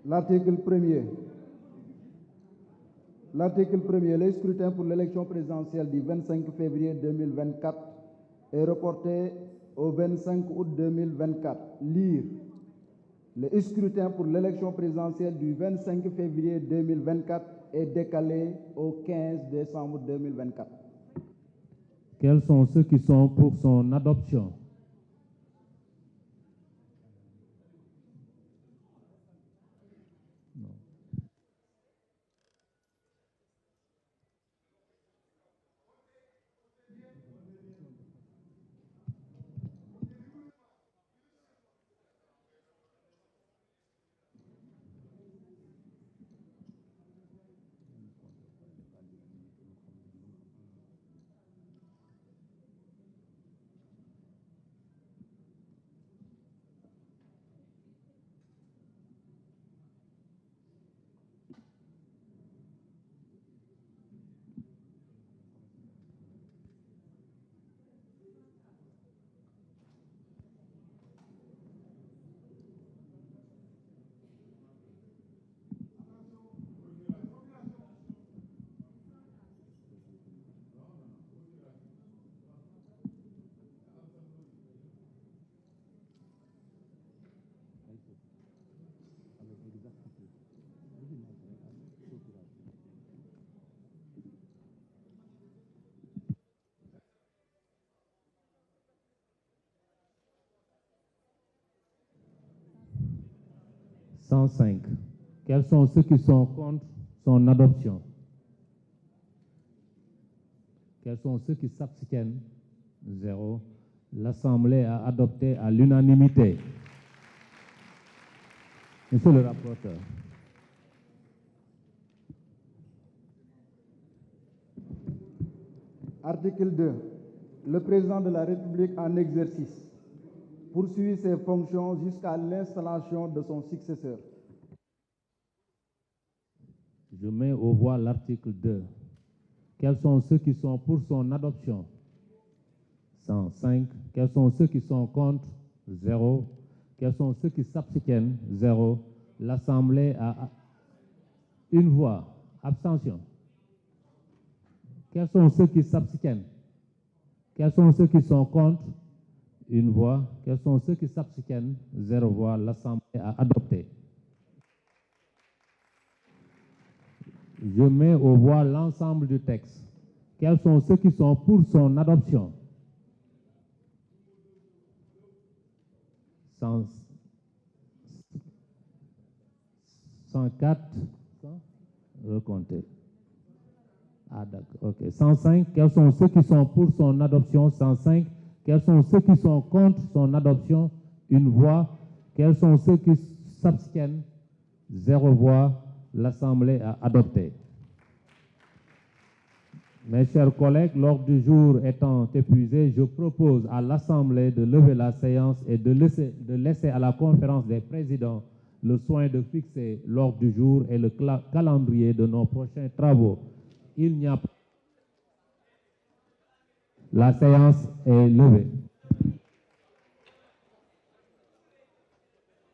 L'article 1er. L'article 1er, le scrutin pour l'élection présidentielle du 25 février 2024 est reporté au 25 août 2024. Lire. Le scrutin pour l'élection présidentielle du 25 février 2024 est décalé au 15 décembre 2024. Quels sont ceux qui sont pour son adoption? Non. « 105. Quels sont ceux qui sont contre son adoption? Quels sont ceux qui s'abstiennent? 0. L'Assemblée a adopté à l'unanimité. Monsieur le rapporteur. Article 2. Le président de la République en exercice poursuit ses fonctions jusqu'à l'installation de son successeur. Je mets aux voix l'article 2. Quels sont ceux qui sont pour son adoption? 105. Quels sont ceux qui sont contre? 0. Quels sont ceux qui s'abstiennent? 0. L'Assemblée a une voix. Abstention. Quels sont ceux qui s'abstiennent? Quels sont ceux qui sont contre? Une voix. Quels sont ceux qui s'abstiennent? 0 voix. L'Assemblée a adopté. Je mets aux voix l'ensemble du texte. Quels sont ceux qui sont pour son adoption? 104. Recomptez. Ah, d'accord. OK. 105. Quels sont ceux qui sont pour son adoption? 105. Quels sont ceux qui sont contre son adoption? Une voix. Quels sont ceux qui s'abstiennent? 0 voix. L'Assemblée a adopté. Mes chers collègues, l'ordre du jour étant épuisé, je propose à l'Assemblée de lever la séance et de laisser à la conférence des présidents le soin de fixer l'ordre du jour et le calendrier de nos prochains travaux. Il n'y a pas. La séance est levée.